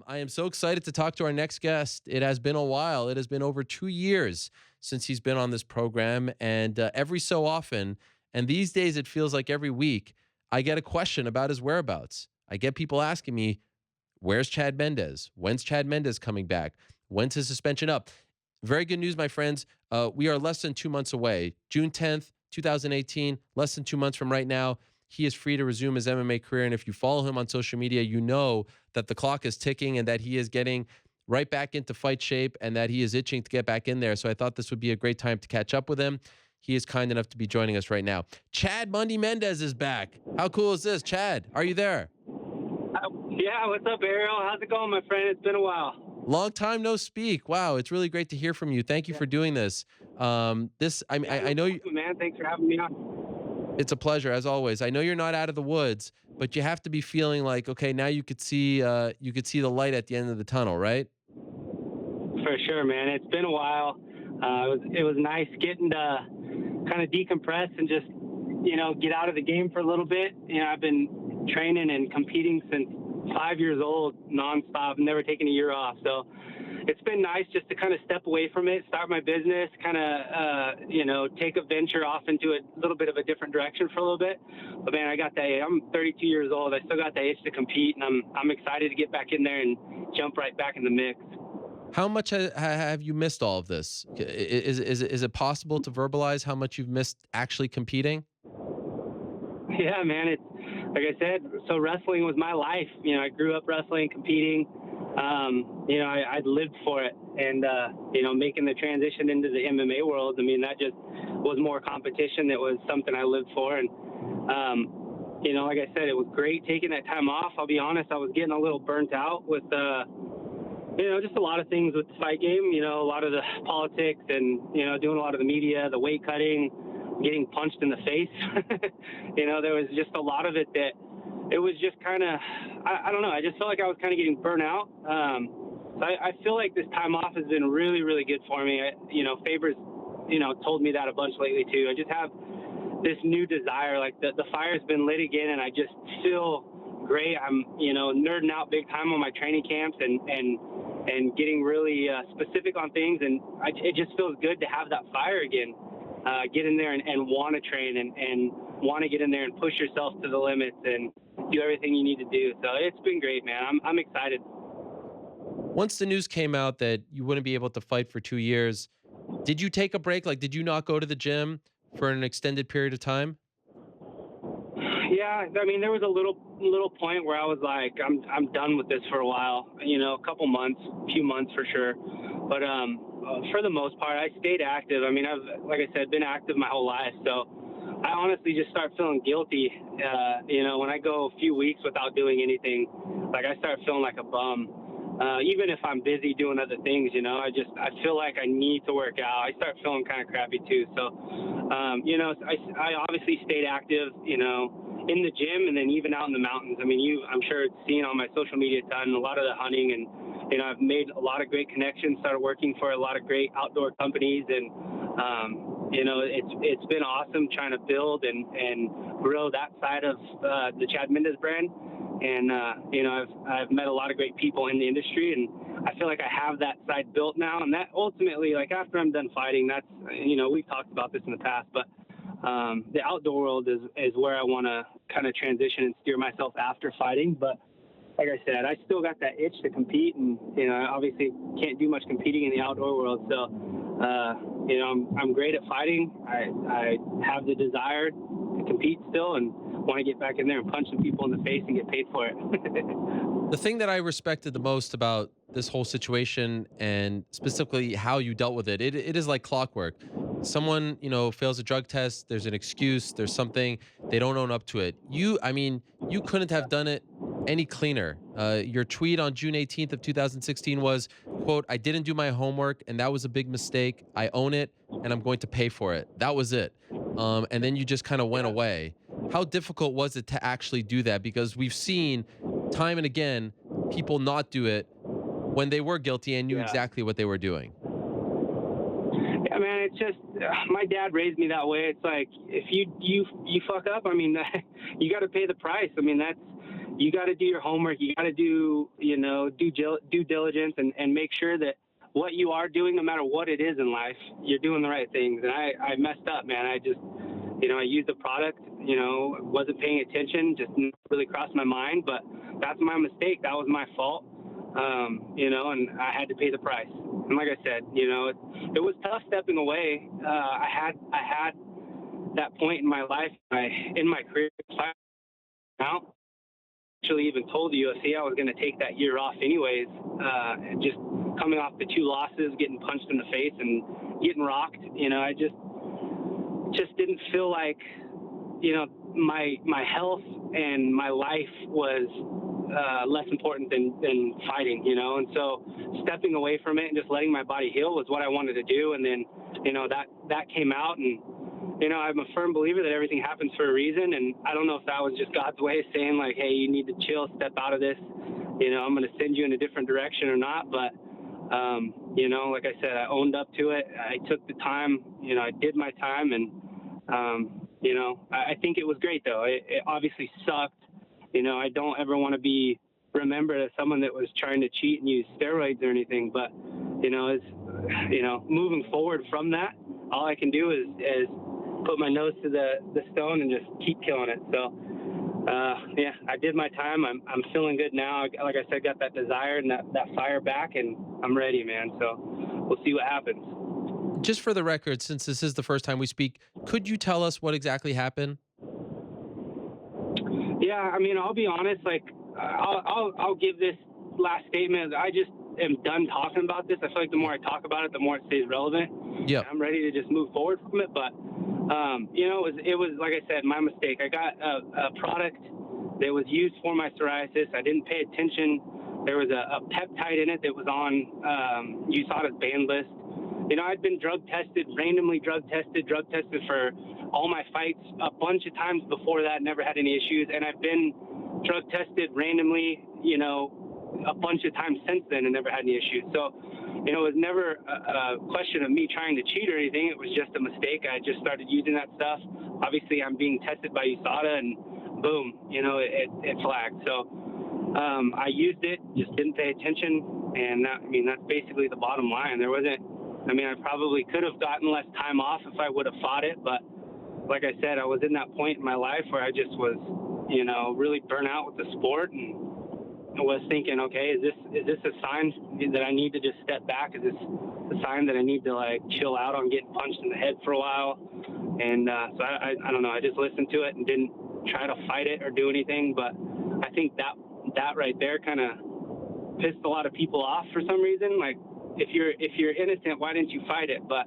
I am so excited to talk to our next guest. It has been a while. It has been over 2 years since he's been on this program, and every so often, and these days it feels like every week, I get a question about his whereabouts. I get people asking me, where's Chad Mendes? When's Chad Mendes coming back? When's his suspension up? Very good news, my friends. We are less than 2 months away. June 10th, 2018, less than 2 months from right now. He is free to resume his MMA career. And if you follow him on social media, you know that the clock is ticking and that he is getting right back into fight shape and that he is itching to get back in there. So I thought this would be a great time to catch up with him. He is kind enough to be joining us right now. Chad Monday Mendes is back. How cool is this? Chad, are you there? Yeah, what's up, Ariel? How's it going, my friend? It's been a while. Long time no speak. Wow, it's really great to hear from you. Thank you for doing this. I know you, Man, thanks for having me on. it's a pleasure as always. I know you're not out of the woods, but you have to be feeling like, okay, now you could see the light at the end of the tunnel, right? For sure, man. It's been a while. It was nice getting to kind of decompress and just, get out of the game for a little bit. I've been training and competing since 5 years old, nonstop, never taken a year off. So it's been nice just to kind of step away from it, start my business, kind of, take a venture off into a little bit of a different direction for a little bit. But man, I'm 32 years old. I still got that itch to compete, and I'm excited to get back in there and jump right back in the mix. How much have you missed all of this? Is it possible to verbalize how much you've missed actually competing? Yeah, man. It's like I said. So wrestling was my life. I grew up wrestling, competing. I lived for it, and making the transition into the MMA world. I mean, that just was more competition. It was something I lived for, and like I said, it was great taking that time off. I'll be honest, I was getting a little burnt out with just a lot of things with the fight game. A lot of the politics, and doing a lot of the media, the weight cutting, getting punched in the face. There was just a lot of it that it was just kind of, I don't know. I just felt like I was kind of getting burnt out. So I feel like this time off has been really, really good for me. Faber's, told me that a bunch lately too. I just have this new desire, like the fire's been lit again, and I just feel great. I'm, nerding out big time on my training camps and getting really specific on things. And it just feels good to have that fire again. Get in there and want to train and want to get in there and push yourself to the limits and do everything you need to do. So it's been great, man. I'm excited. Once the news came out that you wouldn't be able to fight for 2 years, did you take a break? Like, did you not go to the gym for an extended period of time? Yeah, I mean, there was a little point where I was like, I'm done with this for a while. A couple months, few months for sure. But for the most part, I stayed active. I mean, I've, like I said, been active my whole life. So I honestly just start feeling guilty. When I go a few weeks without doing anything, like I start feeling like a bum. Even if I'm busy doing other things, I feel like I need to work out. I start feeling kind of crappy too. So, I obviously stayed active, in the gym and then even out in the mountains. I mean, I'm sure it's seen on my social media a ton, a lot of the hunting, and, I've made a lot of great connections, started working for a lot of great outdoor companies, and, it's been awesome trying to build and grow that side of the Chad Mendes brand. And, I've met a lot of great people in the industry, and I feel like I have that side built now. And that ultimately, like after I'm done fighting, that's, we've talked about this in the past, but the outdoor world is where I want to kind of transition and steer myself after fighting. But like I said, I still got that itch to compete, and, I obviously can't do much competing in the outdoor world. So, I'm great at fighting. I have the desire to compete still and want to get back in there and punch some people in the face and get paid for it. The thing that I respected the most about this whole situation and specifically how you dealt with it, it is like clockwork. Someone, fails a drug test, there's an excuse, there's something, they don't own up to it. You couldn't have done it any cleaner. Your tweet on June 18th of 2016 was, quote, "I didn't do my homework and that was a big mistake. I own it and I'm going to pay for it." That was it. And then you just kind of went away. How difficult was it to actually do that? Because we've seen time and again people not do it when they were guilty and knew exactly what they were doing. Yeah, man, it's just my dad raised me that way. It's like if you fuck up, I mean, you got to pay the price. I mean, that's you got to do your homework. You got to do, due diligence and make sure that what you are doing, no matter what it is in life, you're doing the right things. And I messed up, man. I just, I used the product, wasn't paying attention, just didn't really crossed my mind, but that's my mistake. That was my fault. And I had to pay the price. And like I said, it was tough stepping away. I had that point in my life, in my career, now. Actually even told the UFC I was going to take that year off anyways, just coming off the 2 losses, getting punched in the face and getting rocked. I just didn't feel like, my health and my life was less important than fighting, and so stepping away from it and just letting my body heal was what I wanted to do. And then, that came out, and I'm a firm believer that everything happens for a reason, and I don't know if that was just God's way of saying, like, hey, you need to chill, step out of this, I'm going to send you in a different direction or not. But, like I said, I owned up to it. I took the time, I did my time, and, I think it was great, though. It obviously sucked. I don't ever want to be remembered as someone that was trying to cheat and use steroids or anything, but, moving forward from that, all I can do is put my nose to the stone and just keep killing it. So, I did my time. I'm feeling good now. Like I said, got that desire and that fire back, and I'm ready, man. So we'll see what happens. Just for the record, since this is the first time we speak, could you tell us what exactly happened? Yeah, I'll be honest. Like, I'll give this last statement. I just am done talking about this. I feel like the more I talk about it, the more it stays relevant. Yeah. I'm ready to just move forward from it. But, it was like I said, my mistake. I got a product that was used for my psoriasis. I didn't pay attention. There was a peptide in it that was on USADA's ban list. I'd been randomly drug tested for all my fights a bunch of times before that, never had any issues. And I've been drug tested randomly, a bunch of times since then and never had any issues. So, it was never a question of me trying to cheat or anything. It was just a mistake. I just started using that stuff. Obviously, I'm being tested by USADA, and boom, it flagged. So, I used it, just didn't pay attention. And that's basically the bottom line. There wasn't, I probably could have gotten less time off if I would have fought it. But like I said, I was in that point in my life where I just was, really burnt out with the sport, and I was thinking, okay, is this a sign that I need to just step back? Is this a sign that I need to, like, chill out on getting punched in the head for a while? And so I don't know. I just listened to it and didn't try to fight it or do anything. But I think that right there kind of pissed a lot of people off for some reason. Like, if you're innocent, why didn't you fight it? But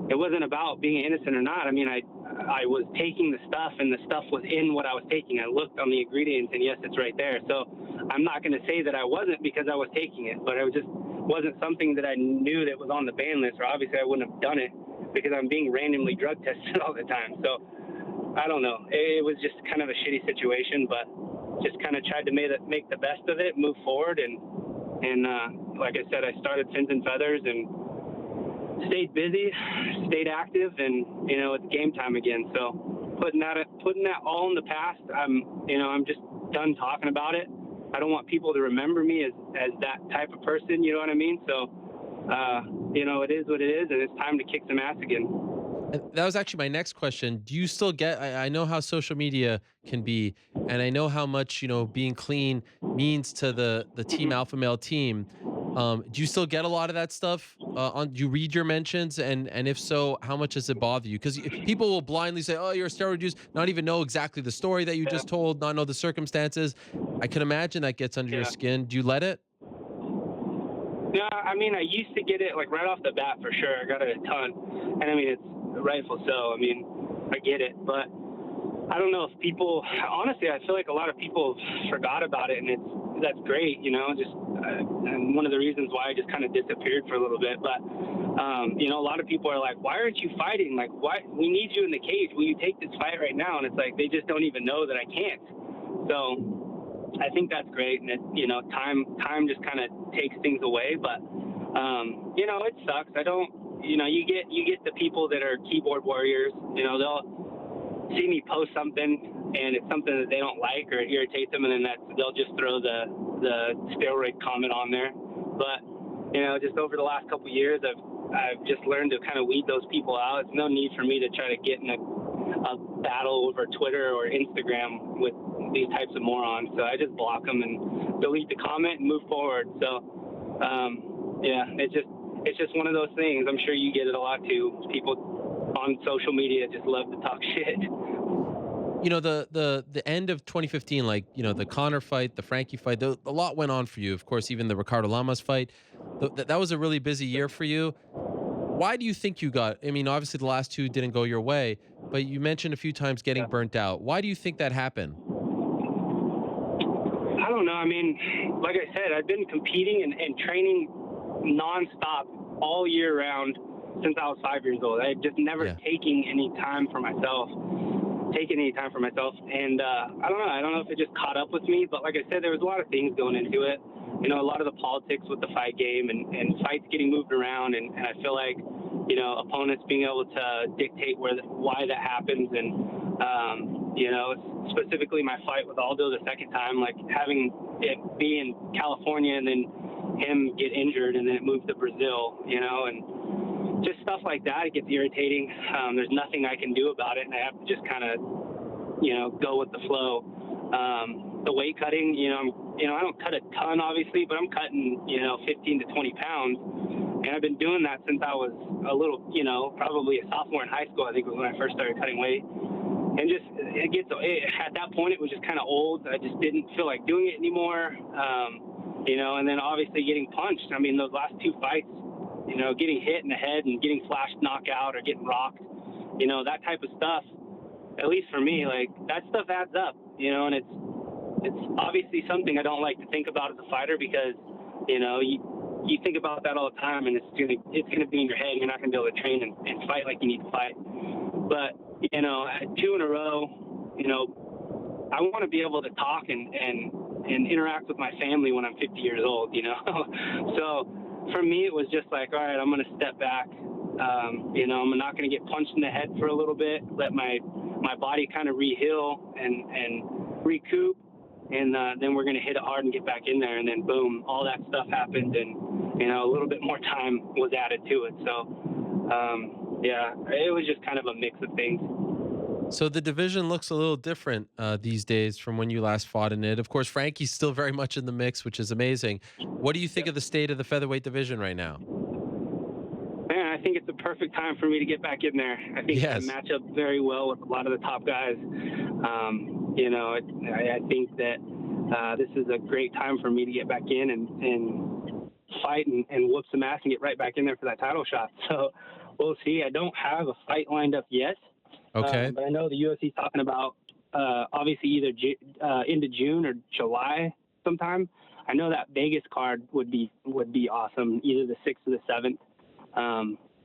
it wasn't about being innocent or not. I was taking the stuff, and the stuff was in what I was taking. I looked on the ingredients, and yes, it's right there. So I'm not going to say that I wasn't, because I was taking it, but it just wasn't something that I knew that was on the ban list, or obviously I wouldn't have done it because I'm being randomly drug tested all the time. So I don't know. It was just kind of a shitty situation, but just kind of tried to make the best of it, move forward, and like I said, I started Fins and Feathers and stayed busy, stayed active, and it's game time again. So putting that all in the past, I'm just done talking about it. I don't want people to remember me as that type of person, you know what I mean? So it is what it is, and it's time to kick some ass again. And that was actually my next question. Do you still get, I know how social media can be, and I know how much, being clean means to the Team Alpha Male team. Do you still get a lot of that stuff? Do you read your mentions? And if so, how much does it bother you? Because people will blindly say, oh, you're a steroid user, not even know exactly the story that you just told, not know the circumstances. I can imagine that gets under your skin. Do you let it? No, I used to get it, like, right off the bat for sure. I got it a ton. And it's rightful so. I get it. But I don't know if people, honestly, I feel like a lot of people forgot about it, and that's great, and one of the reasons why I just kind of disappeared for a little bit. But, a lot of people are like, why aren't you fighting? Like, why? We need you in the cage. Will you take this fight right now? And it's like, they just don't even know that I can't. So I think that's great. And time just kind of takes things away, but, it sucks. I don't, you get the people that are keyboard warriors, they'll see me post something and it's something that they don't like or it irritates them, and then they'll just throw the steroid comment on there. But just over the last couple of years, I've just learned to kind of weed those people out. It's no need for me to try to get in a battle over Twitter or Instagram with these types of morons. So I just block them and delete the comment and move forward. So it's just one of those things. I'm sure you get it a lot too. People on social media just love to talk shit. The end of 2015, like, the Conor fight, the Frankie fight, a lot went on for you. Of course, even the Ricardo Lamas fight. That was a really busy year for you. Why do you think you got, I mean, obviously the last two didn't go your way, but you mentioned a few times getting burnt out. Why do you think that happened? I don't know. I mean, like I said, I've been competing and training nonstop all year round since I was 5 years old. I just never taken any time for myself. And I don't know if it just caught up with me, but like I said, there was a lot of things going into it. A lot of the politics with the fight game and fights getting moved around, and I feel like opponents being able to dictate why that happens, and specifically my fight with Aldo the second time, like having it be in California and then him get injured and then it moved to Brazil, and just stuff like that. It gets irritating. There's nothing I can do about it, and I have to just kind of go with the flow. The weight cutting, I don't cut a ton, obviously, but I'm cutting, 15 to 20 pounds. And I've been doing that since I was a little, probably a sophomore in high school, I think was when I first started cutting weight. And at that point, it was just kind of old. I just didn't feel like doing it anymore. And then obviously getting punched. I mean, those last two fights, getting hit in the head and getting flashed knockout or getting rocked, that type of stuff, at least for me, like that stuff adds up, and it's obviously something I don't like to think about as a fighter because, you think about that all the time and it's gonna be in your head. You're not gonna be able to train and fight like you need to fight. But, 2 in a row, I want to be able to talk and interact with my family when I'm 50 years old, So for me, it was just like, all right, I'm going to step back. I'm not going to get punched in the head for a little bit, let my body kind of re-heal and recoup. And then we're going to hit it hard and get back in there. And then boom, all that stuff happened. And, a little bit more time was added to it. So, it was just kind of a mix of things. So the division looks a little different these days from when you last fought in it. Of course, Frankie's still very much in the mix, which is amazing. What do you think of the state of the featherweight division right now? Man, I think it's the perfect time for me to get back in there. I think I match up very well with a lot of the top guys. I think that this is a great time for me to get back in and fight and whoop some ass and get right back in there for that title shot. So we'll see. I don't have a fight lined up yet. Okay. But I know the UFC is talking about obviously either into June or July sometime. I know that Vegas card would be awesome. Either the 6th or the 7th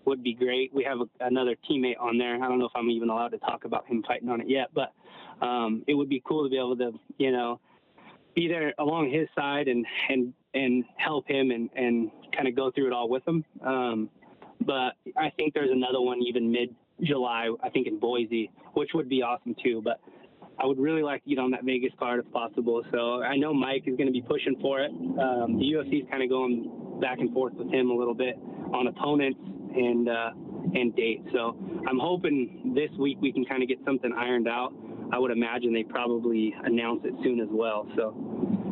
would be great. We have another teammate on there. I don't know if I'm even allowed to talk about him fighting on it yet, but it would be cool to be able to, be there along his side and help him and kind of go through it all with him. But I think there's another one even mid-July, I think in Boise, which would be awesome too. But I would really like to get on that Vegas card if possible. So I know Mike is going to be pushing for it. The UFC is kind of going back and forth with him a little bit on opponents and dates. So I'm hoping this week we can kind of get something ironed out. I would imagine they probably announce it soon as well. So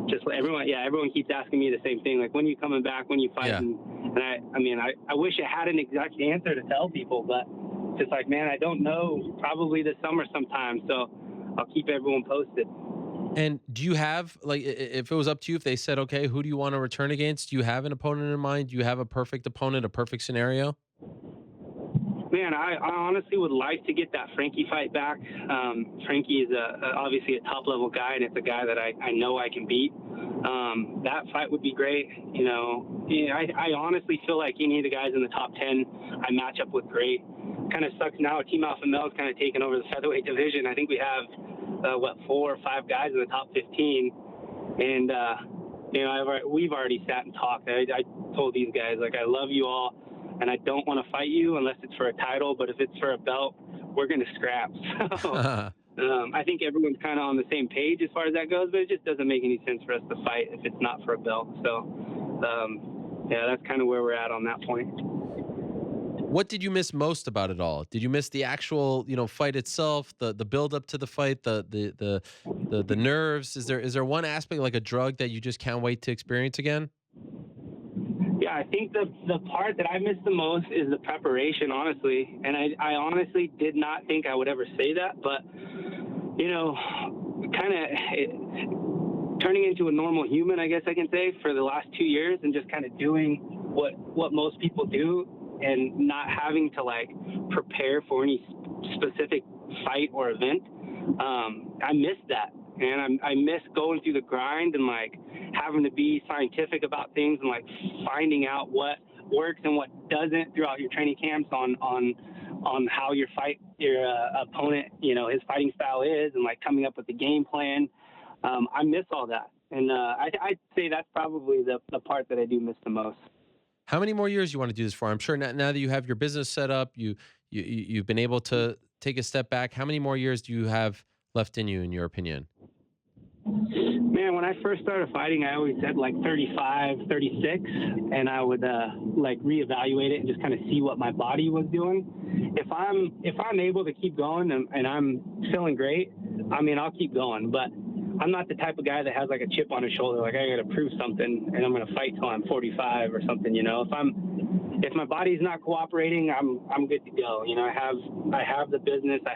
just everyone keeps asking me the same thing, like, when are you coming back, when are you fighting? And I wish I had an exact answer to tell people, but just like, man, I don't know, probably this summer sometime. So I'll keep everyone posted. And do you have, like, if it was up to you, if they said, okay, who do you want to return against? Do you have an opponent in mind? Do you have a perfect opponent, a perfect scenario? Man, I honestly would like to get that Frankie fight back. Frankie is obviously a top-level guy, and it's a guy that I know I can beat. That fight would be great. I honestly feel like any of the guys in the top 10 I match up with great. Kind of sucks now. Team Alpha Male is kind of taking over the featherweight division. I think we have, 4 or 5 guys in the top 15. And, we've already sat and talked. I told these guys, like, I love you all, and I don't want to fight you unless it's for a title. But if it's for a belt, we're going to scrap. So I think everyone's kind of on the same page as far as that goes, but it just doesn't make any sense for us to fight if it's not for a belt. So, yeah, that's kind of where we're at on that point. What did you miss most about it all? Did you miss the actual, fight itself, the build up to the fight, the nerves? Is there one aspect like a drug that you just can't wait to experience again? Yeah, I think the part that I miss the most is the preparation, honestly. And I honestly did not think I would ever say that, but kind of turning into a normal human, I guess I can say, for the last 2 years, and just kind of doing what most people do, and not having to like prepare for any specific fight or event. I miss that, and I miss going through the grind and like having to be scientific about things and like finding out what works and what doesn't throughout your training camps on how your opponent, his fighting style is, and like coming up with the game plan. I miss all that, and I'd say that's probably the part that I do miss the most. How many more years you want to do this for? I'm sure now that you have your business set up, you've been able to take a step back. How many more years do you have left in you, in your opinion? Man, when I first started fighting, I always said like 35, 36, and I would like reevaluate it and just kind of see what my body was doing. If I'm able to keep going and I'm feeling great, I mean, I'll keep going. But I'm not the type of guy that has like a chip on his shoulder, like I got to prove something and I'm going to fight till I'm 45 or something. If my body's not cooperating, I'm good to go. I have the business, I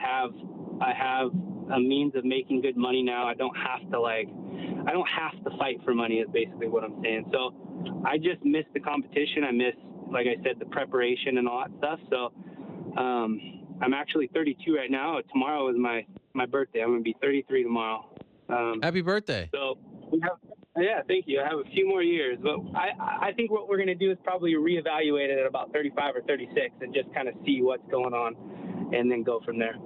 have a means of making good money now. I don't have to fight for money is basically what I'm saying. So I just miss the competition. I miss, like I said, the preparation and all that stuff. So I'm actually 32 right now. Tomorrow is my birthday. I'm going to be 33 tomorrow. Happy birthday. So yeah, thank you. I have a few more years, but I think what we're going to do is probably reevaluate it at about 35 or 36 and just kind of see what's going on and then go from there.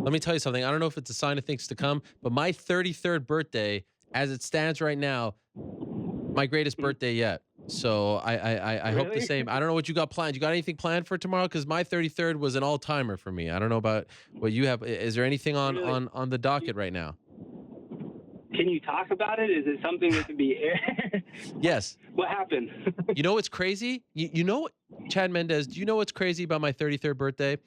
Let me tell you something. I don't know if it's a sign of things to come, but my 33rd birthday, as it stands right now, my greatest birthday yet. So I hope the same. I don't know what you got planned. You got anything planned for tomorrow? Because my 33rd was an all-timer for me. I don't know about what you have. Is there anything on the docket right now? Can you talk about it? Is it something that could be aired? Yes. What happened? You know what's crazy? You know, Chad Mendes, do you know what's crazy about my 33rd birthday?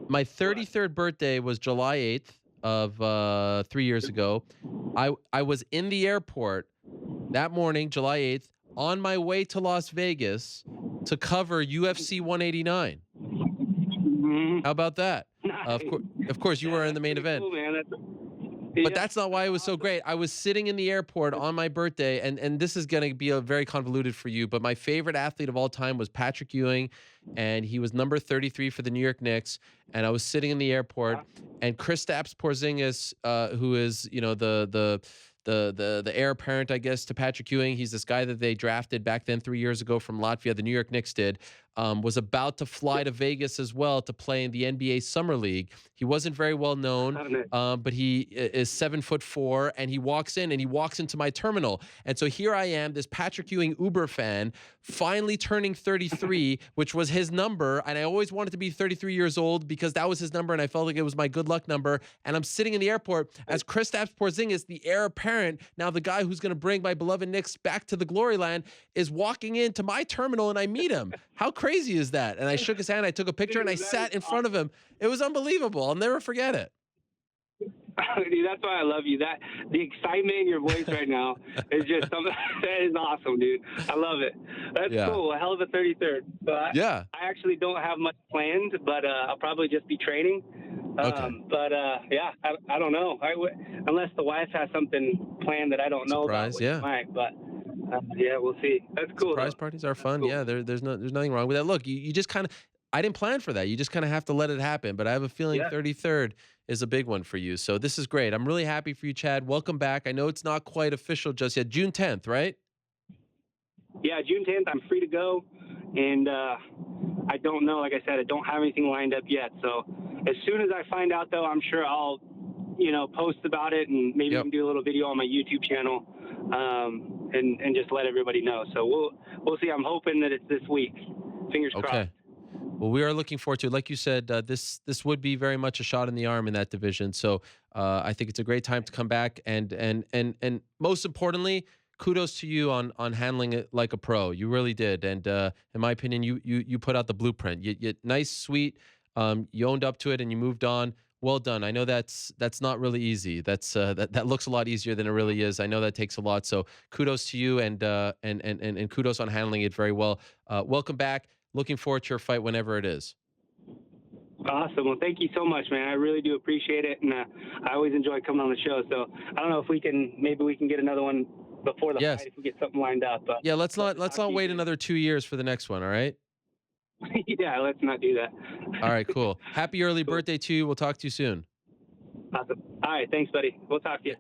My 33rd birthday was July 8th of 3 years ago. I was in the airport that morning, July 8th, on my way to Las Vegas to cover UFC 189. Mm-hmm. How about that? Nice. Of course, you were in the main event. Cool, man. But that's not why it was so great. I was sitting in the airport on my birthday, and this is going to be a very convoluted for you, but my favorite athlete of all time was Patrick Ewing, and he was number 33 for the New York Knicks. And I was sitting in the airport, and Kristaps Porzingis, who is the heir apparent, I guess, to Patrick Ewing. He's this guy that they drafted back then 3 years ago from Latvia. The New York Knicks did. Was about to fly to Vegas as well to play in the NBA Summer League. He wasn't very well known, but he is 7'4", and he walks into my terminal. And so here I am, this Patrick Ewing Uber fan, finally turning 33, which was his number. And I always wanted to be 33 years old because that was his number, and I felt like it was my good luck number. And I'm sitting in the airport as Kristaps Porzingis, the heir apparent, now the guy who's going to bring my beloved Knicks back to the glory land, is walking into my terminal, and I meet him. How crazy is that? And I shook his hand, I took a picture, and I sat in front of him. It was unbelievable. I'll never forget it. Dude, that's why I love you. The excitement in your voice right now is just something that is awesome, dude. I love it. That's cool. A hell of a 33rd. So I actually don't have much planned, but I'll probably just be training. Okay. But yeah, I don't know. Unless the wife has something planned that I don't know about. Yeah. Might, but yeah, we'll see. That's cool. Surprise parties are fun. Cool. Yeah, there's nothing wrong with that. Look, you just kind of, I didn't plan for that. You just kind of have to let it happen. But I have a feeling 33rd is a big one for you. So this is great. I'm really happy for you, Chad. Welcome back. I know it's not quite official just yet. June 10th, right? Yeah, June 10th. I'm free to go. And I don't know. Like I said, I don't have anything lined up yet. So as soon as I find out, though, I'm sure I'll, post about it, and maybe even do a little video on my YouTube channel, and just let everybody know. So we'll see. I'm hoping that it's this week. Fingers crossed. Well, we are looking forward to it. Like you said, this would be very much a shot in the arm in that division. So I think it's a great time to come back, and most importantly, kudos to you on handling it like a pro. You really did, and in my opinion, you put out the blueprint. You nice, sweet. You owned up to it and you moved on. Well done. I know that's not really easy. That looks a lot easier than it really is. I know that takes a lot. So kudos to you, and kudos on handling it very well. Welcome back. Looking forward to your fight whenever it is. Awesome. Well, thank you so much, man. I really do appreciate it, and I always enjoy coming on the show. So I don't know if maybe we can get another one before the Yes. fight if we get something lined up. But Yeah. Let's love not to let's talk to not you wait again. another 2 years for the next one. All right. Yeah, let's not do that. All right. Cool. Happy early Cool. birthday to you. We'll talk to you soon. Awesome. All right, thanks, buddy. We'll talk to you.